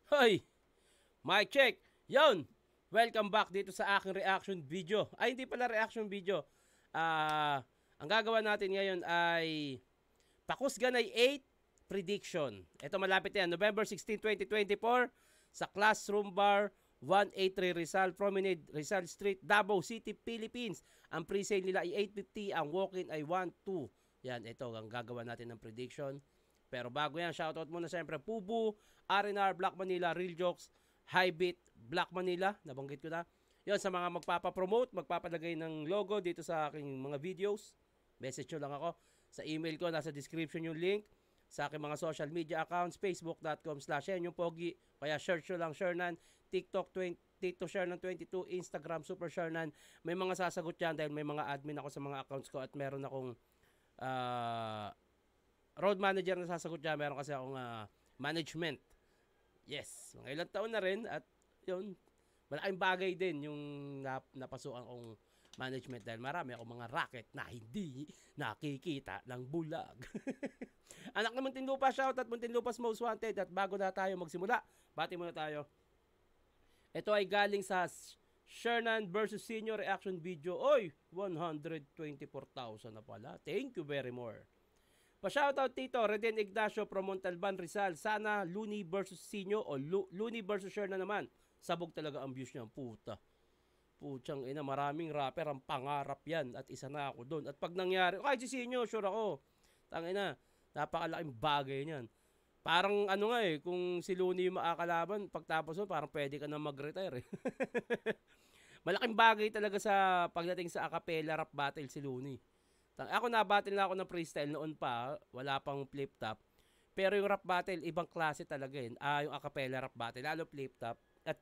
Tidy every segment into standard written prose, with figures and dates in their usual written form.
Hoy! Mic check! Yon! Welcome back dito sa aking reaction video. Ay, hindi pala reaction video. Ang gagawa natin ngayon ay Pakusganay 8 Prediction. Ito malapit yan. November 16, 2024 sa Classroom Bar 183 Rizal Promenade, Rizal Street, Davao City, Philippines. Ang pre-sale nila ay 850. Ang walk-in ay 1-2. Yan, ito ang gagawa natin ng prediction. Pero bago yan, shoutout muna siyempre Pubu, R&R, Black Manila, Real Jokes, Highbit, Black Manila, nabanggit ko na. Yun, sa mga magpapapromote, magpapalagay ng logo dito sa aking mga videos, message nyo lang ako. Sa email ko, nasa description yung link. Sa aking mga social media accounts, facebook.com/Pogi, kaya search nyo lang Shernan, TikTok, Tito Shernan 22, Instagram, Super Shernan. May mga sasagot yan dahil may mga admin ako sa mga accounts ko at meron akong road manager na sasagot dyan. Meron kasi akong management. Yes, mga ilang taon na rin at yun, malaking bagay din yung napasukan kong management dahil marami akong mga racket na hindi nakikita ng bulag. Anak ng Muntinlupa, shout at Muntinlupa's Most Wanted. At bago na tayo magsimula, bati muna tayo. Ito ay galing sa Shernan versus Senior reaction video. Oy, 124,000 na pala. Thank you very much. Pa-shoutout Tito, Reden Ignacio from Montalban, Rizal. Sana Looney versus Senior o Looney versus Shernan naman. Sabog talaga ang views niya, puta. Putsang ina, maraming rapper ang pangarap yan at isa na ako doon. At pag nangyari, kahit si Senior, sure ako. Tangina, napakalaking bagay niyan. Parang ano nga kung si Looney yung makakalaban, pagtapos mo, parang pwede ka na mag-retire eh. Malaking bagay talaga sa pagdating sa acapella rap battle si Looney. Ako na-battle na ako ng freestyle noon pa, wala pang flip top. Pero yung rap battle, ibang klase talaga yun. Yung acapella rap battle, lalo flip top. At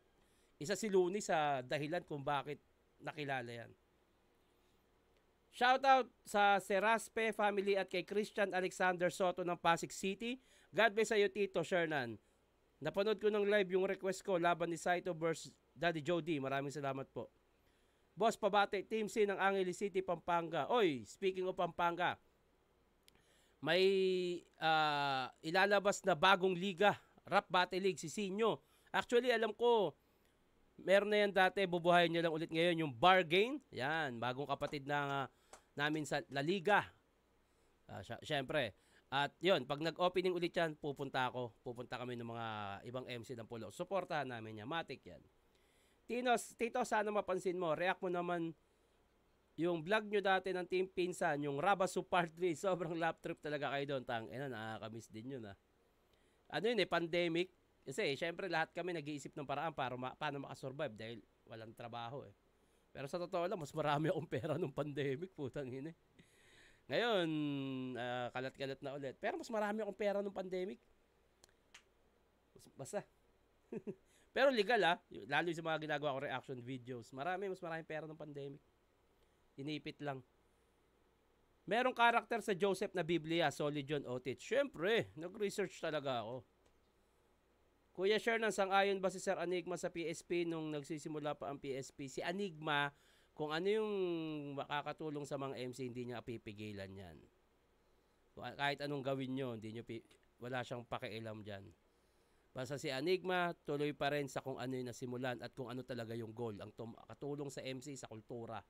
isa si Looney sa dahilan kung bakit nakilala yan. Shoutout sa Seraspe family at kay Christian Alexander Soto ng Pasig City. God bless sa'yo Tito Shernan. Napanood ko ng live yung request ko laban ni Saito versus Daddy Jody. Maraming salamat po. Boss Pabate, Team C ng Angeles City, Pampanga. Oy, speaking of Pampanga, may ilalabas na bagong liga, Rap Battle League, si Sinyo. Actually, alam ko, meron na yan dati, bubuhayin nyo lang ulit ngayon yung Bargain. Yan, bagong kapatid na namin sa La Liga. Siyempre. At yun, pag nag-opening ulit yan, pupunta ako. Pupunta kami ng mga ibang MC ng Pulo. Suportahan namin yan. Matik yan. Tito, sana mapansin mo, react mo naman yung vlog nyo dati ng Team Pinsan, yung Rabasu Part 3, sobrang lap trip talaga kayo doon. Nakakamiss din yun Ano yun pandemic. Kasi syempre lahat kami nag-iisip ng paraan para paano makasurvive dahil walang trabaho Pero sa totoo lang, mas marami akong pera nung pandemic, putang ina. Ngayon, kalat-kalat na ulit. Pero mas marami akong pera nung pandemic. Basta. Pero legal lalo sa mga ginagawa ko reaction videos. Mas maraming pera ng pandemic. Inipit lang. Merong karakter sa Joseph na Biblia, Solid John Otit. Siyempre, nag-research talaga ako. Kuya Shernan, sang-ayon ba si Sir Enigma sa PSP nung nagsisimula pa ang PSP? Si Enigma, kung ano yung makakatulong sa mga MC, hindi niya pipigilan yan. Kahit anong gawin nyo, wala siyang pakialam dyan. Basta si Enigma, tuloy pa rin sa kung ano yung nasimulan at kung ano talaga yung goal. Ang katulong sa MC, sa kultura.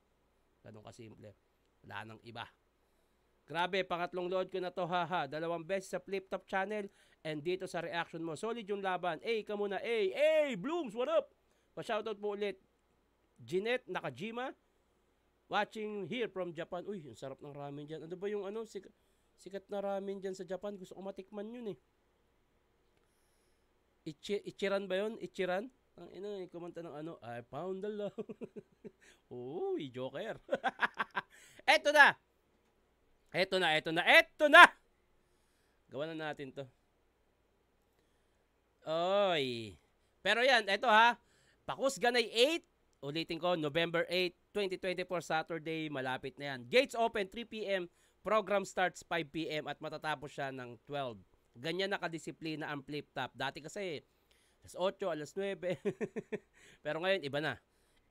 Ganun kasimple. Wala nang iba. Grabe, pangatlong load ko na to, haha. 2 beses sa Flip Top channel and dito sa reaction mo. Solid yung laban. Ka muna. Blooms, what up? Pa-shoutout po ulit. Jeanette Nakajima. Watching here from Japan. Uy, ang sarap ng ramen dyan. Ano ba yung sikat na ramen dyan sa Japan? Gusto ko matikman yun Ichiran ba yun? Ichiran? Ang kumanta ng I found the love. Uy, Joker. Eto na. Gawa na natin to. Oy. Pero yan, eto Pakusganay 8. Ulitin ko, November 8, 2024, Saturday. Malapit na yan. Gates open 3 p.m. Program starts 5 p.m. at matatapos siya ng 12. Ganyan nakadisiplina ang flip top. Dati kasi, alas 8, alas 9. Pero ngayon, iba na.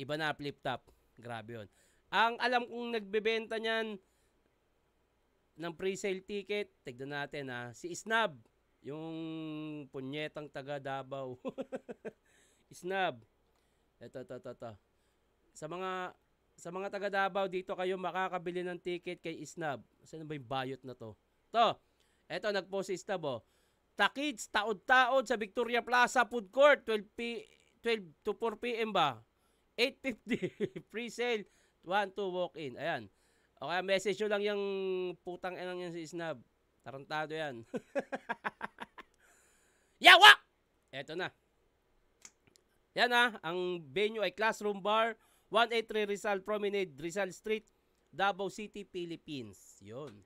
Iba na flip top. Grabe yun. Ang alam kong nagbebenta niyan ng pre-sale ticket, tignan natin si Snab, yung punyetang taga Davao. Snub. Ito. Sa mga taga Davao, dito kayo makakabili ng ticket kay Snub. Saan ba yung bayot na to? Ito, nag-post si Snub, oh. Takids, taod-taod sa Victoria Plaza Food Court, 12 to 4 p.m. ba? 8:50, free sale, 1 to walk in. Ayan. Okay, message nyo lang yung putang enang yan si Snub. Tarantado yan. Yawa! Eto na. Yan ang venue ay Classroom Bar, 183 Rizal Promenade, Rizal Street, Davao City, Philippines. Yun.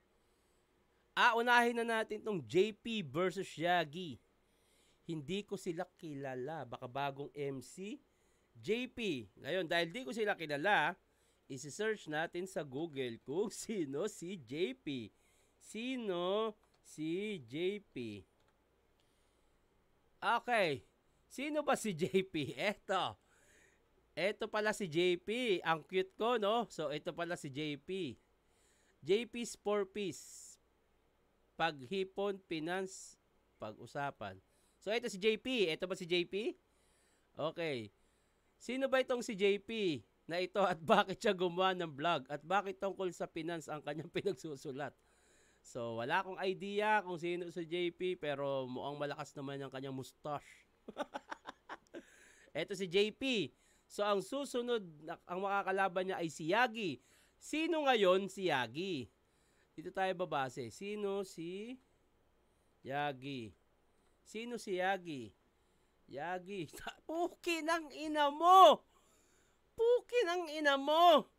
Unahin na natin tong JP versus Yagi. Hindi ko sila kilala. Baka bagong MC. JP. Ngayon, dahil di ko sila kilala, isi-search natin sa Google kung sino si JP. Sino si JP? Okay. Sino ba si JP? Ito pala si JP. Ang cute ko, no? So, ito pala si JP. JP's 4-piece. Paghipon, finance, pag-usapan. So, ito si JP. Ito ba si JP? Okay. Sino ba itong si JP na ito at bakit siya gumawa ng vlog? At bakit tungkol sa finance ang kanyang pinagsusulat? So, wala akong idea kung sino si JP pero mukhang malakas naman ang kanyang mustache. Ito si JP. So, ang susunod, ang makakalaban niya ay si Yagi. Sino ngayon si Yagi? Dito tayo babase. Sino si Yagi? Sino si Yagi? Yagi. Puki ng ina mo! Puki ng ina mo!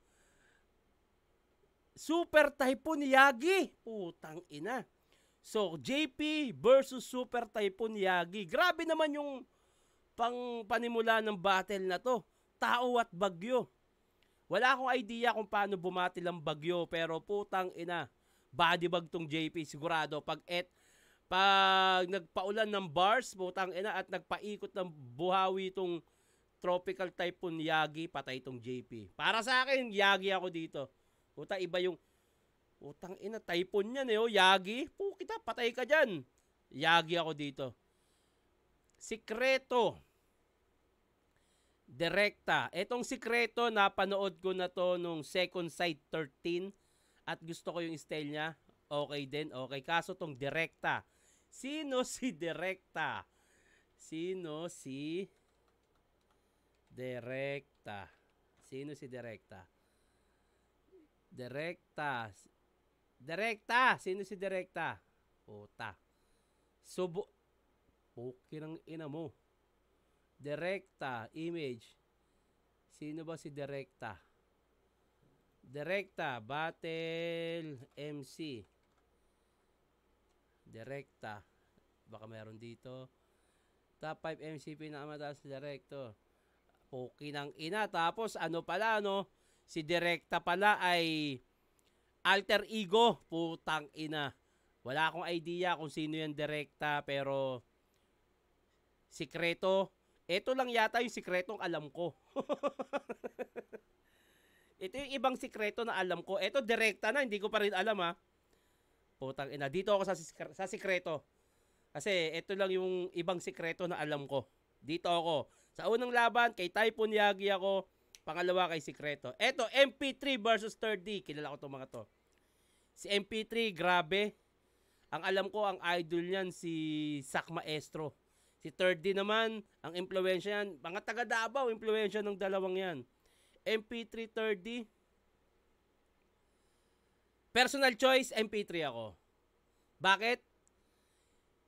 Super Typhoon Yagi. Putang ina. So, JP versus Super Typhoon Yagi. Grabe naman yung panimula ng battle na to. Tao at bagyo. Wala akong idea kung paano bumatil ang bagyo, pero putang ina. Body bag tong JP sigurado. Pag nagpaulan ng bars, putang ina, at nagpaikot ng buhawi tong Tropical Typhoon Yagi, patay tong JP. Para sa akin, Yagi ako dito. Puta, iba yung utang ina, typhoon yan Yagi. Kita, patay ka dyan. Yagi ako dito. Sikreto. Direkta. Etong Sikreto, napanood ko na to nung Second Sight 13 at gusto ko yung style niya. Okay din, okay. Kaso tong Direkta. Sino si Direkta? Sino si Direkta? Sino si Direkta? Direkta. Sino si Direkta? Puta. Puki ng ina mo. Direkta. Image. Sino ba si Direkta? Direkta. Battle MC. Direkta. Baka meron dito. Top 5 MC pinakamataas si Direkto. Puki ng ina. Tapos ano pala si Direkta pala ay alter ego. Putang ina. Wala akong idea kung sino yung Direkta, pero Sikreto. Ito lang yata yung sikretong alam ko. Ito yung ibang sikreto na alam ko. Ito Direkta na, hindi ko pa rin alam Putang ina. Dito ako sa sikreto. Kasi ito lang yung ibang sikreto na alam ko. Dito ako. Sa unang laban, kay Typhoon Yagi ako. Pangalawa kay Sikreto. Eto, MP3 versus 3D. Kilala ko itong mga to. Si MP3, grabe. Ang alam ko, ang idol niyan si Sak Maestro. Si 3D naman, ang impluensya yan. Mga taga Davao, impluensya ng dalawang yan. MP3, 3D. Personal choice, MP3 ako. Bakit?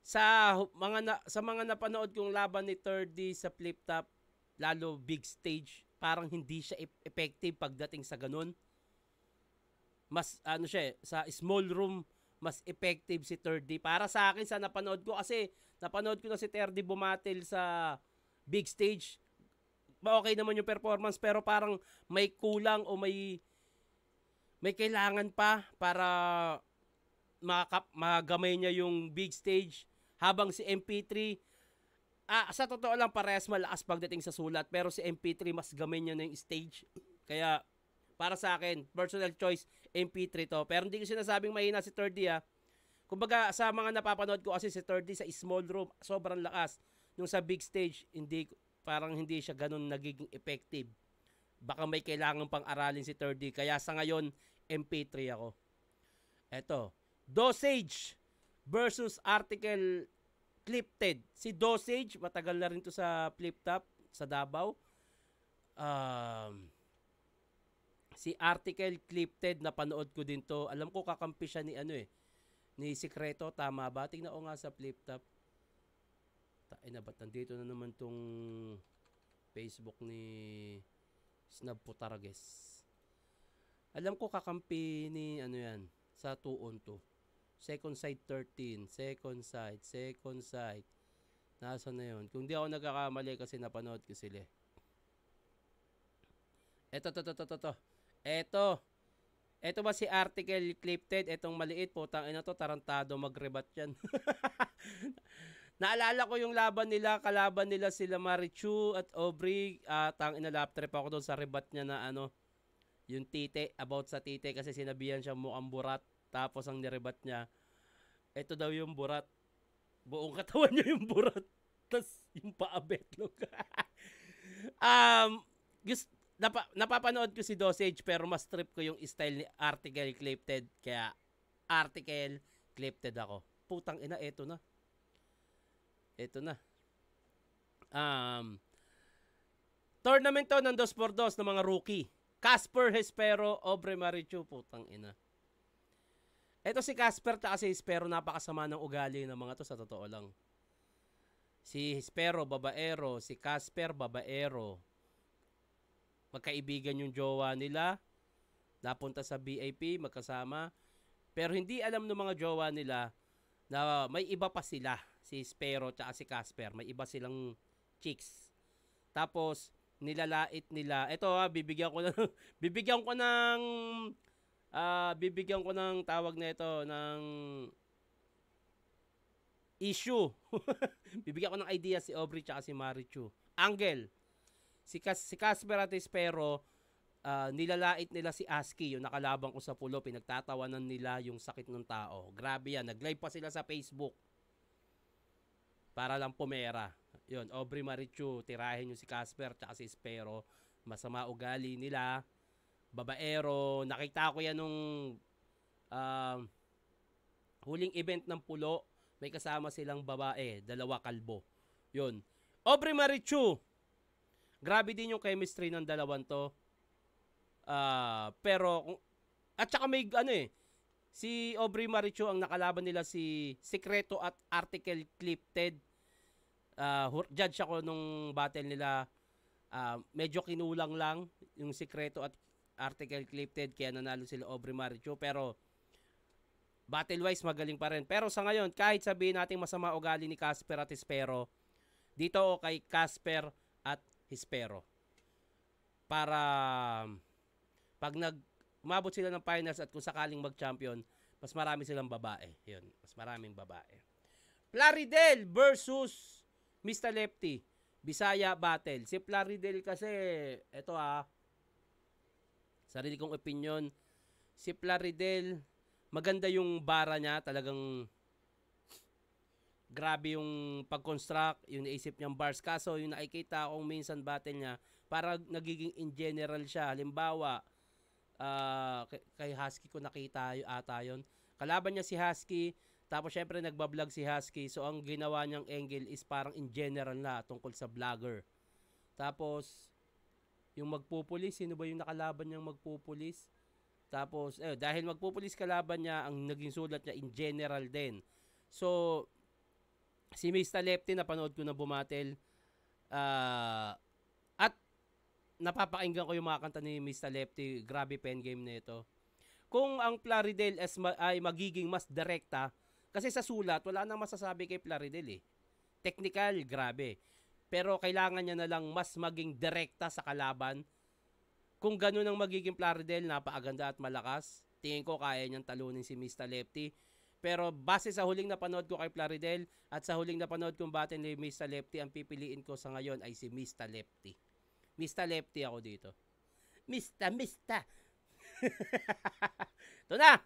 Sa mga napanood kong laban ni 3D sa flip top, lalo big stage, parang hindi siya effective pagdating sa ganun. Mas sa small room, mas effective si 3D. Para sa akin, sa napanood ko, kasi napanood ko na si 3D bumatil sa big stage. Okay naman yung performance, pero parang may kulang o may kailangan pa para magamay niya yung big stage. Habang si MP3, sa totoo lang parehas malakas pagdating sa sulat, pero si MP3 mas gamay niya na yung stage. Kaya para sa akin, personal choice, MP3 to. Pero hindi ko sinasabing mahina si 3D Kumbaga, sa mga napapanood ko kasi si 30 sa small room, sobrang lakas. Nung sa big stage, parang hindi siya ganun nagiging effective. Baka may kailangan pang aralin si 30. Kaya sa ngayon, MP3 ako. Eto, Dosage versus Article Clifted. Si Dosage, matagal na rin to sa Flip Top, sa Davao. Si Article Clifted, napanood ko din to. Alam ko kakampi siya ni ni Secreto, tama ba? Tingnan ko nga sa Flip Top. Ba't nandito na naman tong Facebook ni Snab Putarges. Alam ko kakampi ni yan, sa 2-on-2. Second side 13, second side. Nasaan na yun? Kung di ako nagkakamali kasi napanood ko sila. Ito ba si Article Clifted? Etong maliit, putang ina to, tarantado mag-rebat yan. Naalala ko yung kalaban nila sila Marichu at Aubrey. Tangina, lap trip ako doon sa rebat niya na yung tite, about sa tite kasi sinabihan siya mukhang burat. Tapos ang nirebat niya, ito daw yung burat. Buong katawan niya yung burat. Tapos yung paabetlog. Napapanood ko si Dosage pero mas trip ko yung style ni Article Clifted. Kaya Article Clifted ako. Putang ina, eto na. Tournament to ng 2x2 ng mga rookie. Casper Hespero, Aubrey Marichu, putang ina. Ito si Casper at si Hespero, napakasama ng ugali ng mga to sa totoo lang. Si Hespero, babaero. Si Casper, babaero. Magkaibigan yung jowa nila. Napunta sa BIP, magkasama. Pero hindi alam ng mga jowa nila na may iba pa sila. Si Hespero at si Casper. May iba silang chicks. Tapos, nilalait nila. Ito bibigyan ko ng tawag na ito ng issue. Bibigyan ko ng idea si Aubrey tsaka si Marichu. Angle. Si Casper at Hespero, nilalait nila si Aski, yung nakalaban ko sa pulo, pinagtatawanan nila yung sakit ng tao. Grabe yan. Nag-live pa sila sa Facebook. Para lang pumera. Yun, Aubrey Marichu, tirahin yung si Casper tsaka si Hespero. Masama ugali nila. Babaero, nakita ko yan nung huling event ng pulo, may kasama silang babae, 2 kalbo. Yun. Aubrey Marichu, grabe din yung chemistry ng dalawang to. Pero, at saka may si Aubrey Marichu ang nakalaban nila si Secreto at Article Clifted. Judge ako nung battle nila. Medyo kinulang lang yung Secreto at Article Clifted, kaya nanalo sila Aubrey Marichu, pero battle wise magaling pa rin. Pero sa ngayon, kahit sabihin natin masama ugali ni Casper at Hespero, dito ako kay Casper at Hespero. Para pag umabot sila ng finals at kung sakaling mag-champion, mas marami silang babae. Yun, mas maraming babae. Plaridel versus Mr. Lefty. Bisaya battle. Si Plaridel kasi, eto sarili kong opinion, si Plaridel, maganda yung bara niya, talagang grabe yung pag-construct, yung naisip niyang bars. Kaso yung nakikita kong minsan battle niya, para nagiging in general siya. Halimbawa, kay Husky ko nakita ata yun. Kalaban niya si Husky, tapos syempre nagbablog si Husky, so ang ginawa niyang angle is parang in general na tungkol sa vlogger. Tapos, yung magpupulis, sino ba yung nakalaban niyang magpupulis? Tapos, dahil magpupulis kalaban niya, ang naging sulat niya in general din. So, si Mr. Lefty, napanood ko na bumatel. At napapakinggan ko yung mga kanta ni Mr. Lefty. Grabe pen game na ito. Kung ang Plaridel ay magiging mas direkta, kasi sa sulat, wala nang masasabi kay Plaridel eh. Technical, grabe. Pero kailangan niya na lang mas maging direkta sa kalaban. Kung ganun ang magiging Plaridel, napakaganda at malakas. Tingin ko kaya niyang talunin si Mr. Lefty. Pero base sa huling napanood ko kay Plaridel at sa huling napanood kong battle ni Mr. Lefty, ang pipiliin ko sa ngayon ay si Mr. Lefty. Mr. Lefty ako dito. Mr. Ito na!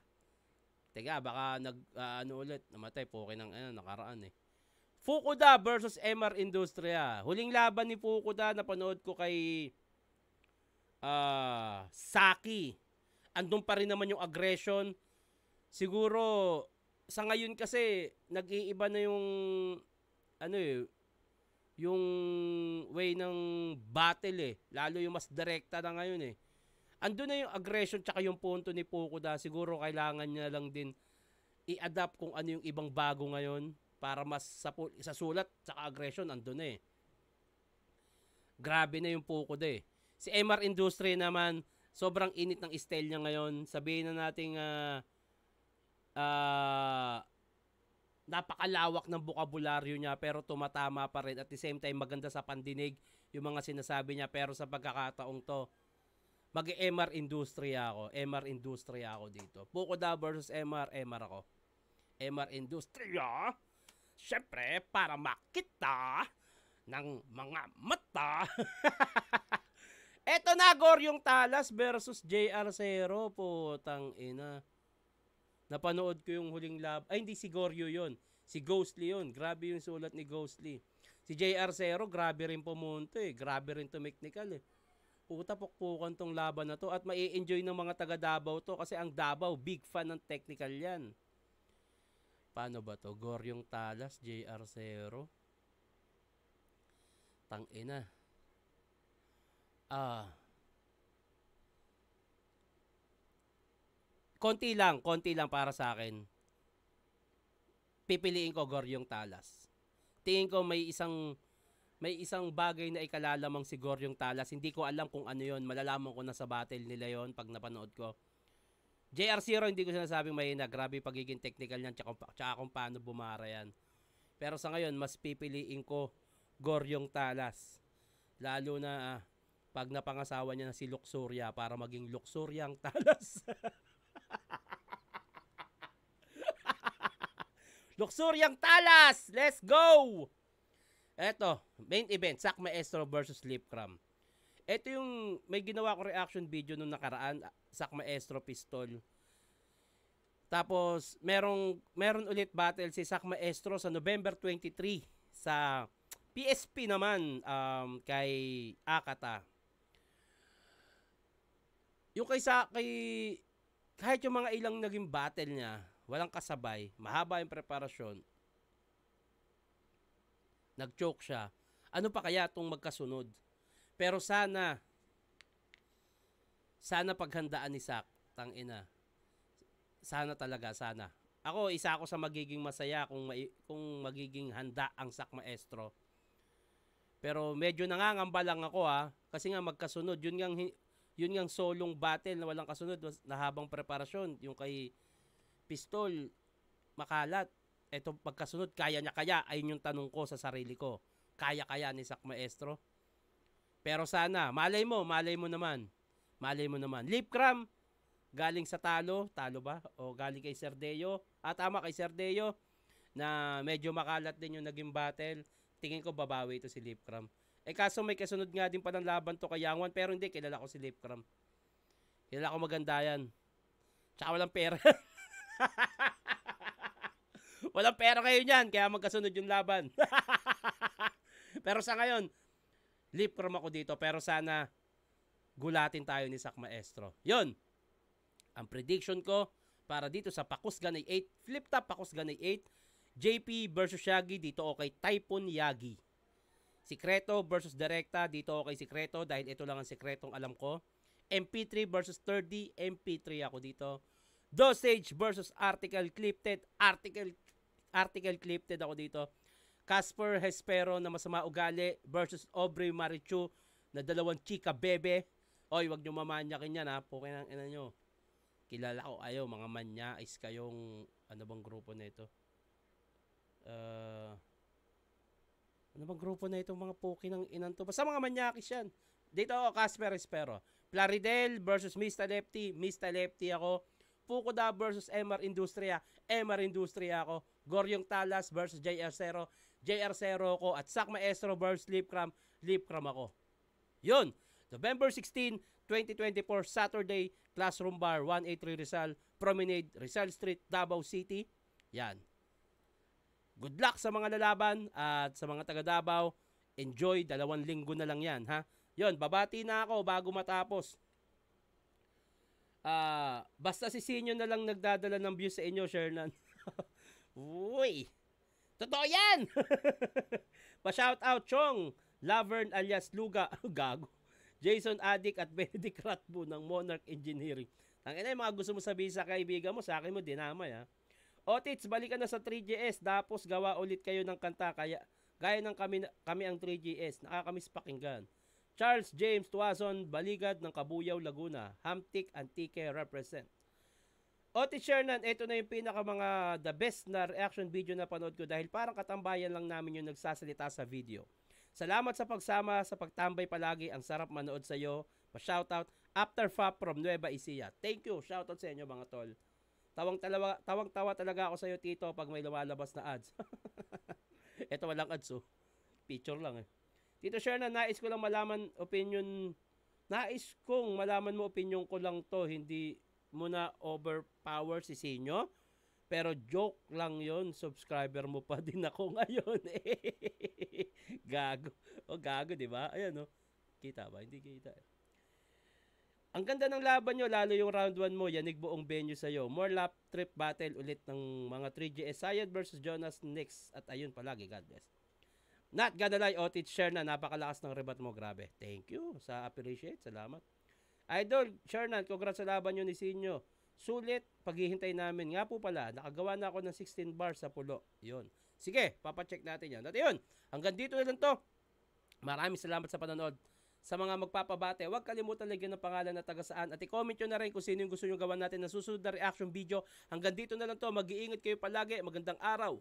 Teka, baka ano ulit, namatay, Poke ng nakaraan eh. Fukuda versus MR Industria. Huling laban ni Fukuda, napanood ko kay Saki. Andun pa rin naman yung aggression. Siguro, sa ngayon kasi, nag-iiba na yung, yung way ng battle eh. Lalo yung mas direkta na ngayon eh. Andun na yung aggression tsaka yung punto ni Fukuda. Siguro kailangan niya lang din i-adapt kung ano yung ibang bago ngayon para mas sa sulat tsaka aggression andun na eh. Grabe na yung Fukuda eh. Si MR Industry naman, sobrang init ng style niya ngayon. Sabihin na nating napakalawak ng bokabularyo niya pero tumatama pa rin. At the same time, maganda sa pandinig yung mga sinasabi niya. Pero sa pagkakataong to, mag-MR Industry ako. MR Industry ako dito. Fukuda versus MR ako. MR Industry, syempre, para makita ng mga mata. Eto na, Goryong Talas versus JR0. Putang ina. Napanood ko yung huling lab. Ay, hindi si Goryo yun. Si Ghostly yun. Grabe yung sulat ni Ghostly. Si JR0, grabe rin pumunto eh. Grabe rin tumiknikal eh. Puta, pukpukan tong laban na to. At mai-enjoy ng mga taga Davao to. Kasi ang Davao, big fan ng technical yan. Paano ba to? Goryong Talas, JR0. Tangina. Konti lang para sa akin. Pipiliin ko Goryong Talas. Tingin ko may isang bagay na ikalalamang si Goryong Talas. Hindi ko alam kung ano yon. Malalaman ko na sa battle nila yon pag napanood ko. JR0 hindi ko sinasabing mahina. Grabe pagiging technical niyan tsaka kung paano bumara yan. Pero sa ngayon, mas pipiliin ko Goryong Talas. Lalo na pag napangasawa niya na si Luxuria para maging Luxuriang Talas. Luxuriang Talas! Let's go! Eto, main event, Sak Maestro versus Lipcram. Ito yung may ginawa ko reaction video nung nakaraan, Sak Maestro Pistol. Tapos, meron ulit battle si Sak Maestro sa November 23 sa PSP naman kay Akata. Yung kahit yung mga ilang naging battle niya, walang kasabay, mahaba yung preparasyon. Nag-choke siya. Ano pa kaya itong magkasunod? Pero sana paghandaan ni Sak, tangina. Sana talaga, sana. Isa ako sa magiging masaya kung magiging handa ang Sak Maestro. Pero medyo nangangamba lang ako kasi nga magkasunod. Yun ngang solong battle na walang kasunod na habang preparasyon. Yung kay Pistol, makalat. Ito pagkasunod, kaya niya kaya? Ayun yung tanong ko sa sarili ko. Kaya ni Sak Maestro? Pero sana, malay mo naman. Lipcram, galing sa talo ba? O galing kay Serdeo? Tama, kay Serdeo, na medyo makalat din yung naging battle. Tingin ko babawi ito si Lipcram. Kaso may kasunod nga din palang laban to kay Yangwan, pero hindi, kilala ko si Lipcram. Kilala ko maganda yan. Tsaka walang pera. Walang pera kayo niyan, kaya magkasunod yung laban. Pero sa ngayon, Lipcram ako dito, pero sana gulatin tayo ni Sak Maestro. Yun, ang prediction ko para dito sa Pakusganay 8, flip top Pakusganay 8, JP versus Yagi, dito okay Typhoon Yagi. Sikreto versus Direkta, dito okay Sikreto dahil ito lang ang sikretong alam ko. MP3 versus 3D, MP3 ako dito. Dosage versus Article Clipted, Article Clipted ako dito. Casper Hespero na masama ugali versus Aubrey Marichu na dalawang chika bebe. Oy, wag nyo mamanyakin yan Pukin ang ina nyo. Kilala ko ayo, mga manyais kayong, ano bang grupo na ito? Ano bang grupo na ito, mga pukin ng inan to? Basta mga manyakis yan. Dito ako, Casper Hespero. Plaridel versus Mr. Lefty ako. Fukuda versus MR Industria ako. Goryong Talas versus JR0 ako. At Sak Maestro versus Lipcram ako. Yun, November 16, 2024, Saturday, Classroom Bar, 183 Rizal, Promenade, Rizal Street, Davao City. Yan. Good luck sa mga lalaban at sa mga taga Davao. Enjoy, 2 linggo na lang yan, ha? Yon, babati na ako bago matapos. Basta si Sinyo na lang nagdadala ng views sa inyo, Shernan. Uy! Totoo yan! Pa-shoutout, Chong, Laverne alias Luga, Gago, Jason Adik at Benedict Ratbo ng Monarch Engineering. Tangina yung mga gusto mo sabihin sa kaibigan mo, sa akin mo dinamay, ha? Otits, balikan na sa 3GS, tapos gawa ulit kayo ng kanta, gaya ng kami ang 3GS, nakakamiss pakinggan. Charles James Tuazon, Baligad ng Kabuyaw, Laguna. Hamtik, Antique, represent. Otis Shernan, ito na yung mga the best na reaction video na panood ko dahil parang katambayan lang namin yung nagsasalita sa video. Salamat sa pagsama, sa pagtambay palagi. Ang sarap manood sa iyo. Pa-shoutout, After Fap from Nueva Ecija. Thank you. Shoutout sa inyo mga tol. Tawang-tawa talaga ako sa iyo, Tito, pag may lumalabas na ads. Ito walang ads, oh. Picture lang, eh. Tito Shernan, nais kong malaman mo opinion ko lang to, hindi mo na overpower si Sinyo. Pero joke lang yon, subscriber mo pa din ako ngayon. Gago. Gago, di ba? Ayan, oh. Kita ba? Hindi kita. Ang ganda ng laban nyo, lalo yung round 1 mo, yanig buong venue sa'yo. More lap trip battle ulit ng mga 3GS. Sayed versus Jonas next. At ayun palagi, God bless. Not gonna lie, Otis Shernan, napakalakas ng rebat mo, grabe. Thank you sa appreciate, salamat. Idol, Shernan, congrats sa laban nyo ni Sinyo. Sulit, paghihintay namin. Nga po pala, nakagawa na ako ng 16 bars sa pulo. Yun. Sige, papacheck natin yan. At yun, hanggang dito na lang to. Maraming salamat sa panonood. Sa mga magpapabate, huwag kalimutan lagyan ng pangalan na taga saan. At i-comment nyo na rin kung sino yung gusto nyo gawan natin na susunod na reaction video. Hanggang dito na lang to. Mag-iingat kayo palagi. Magandang araw.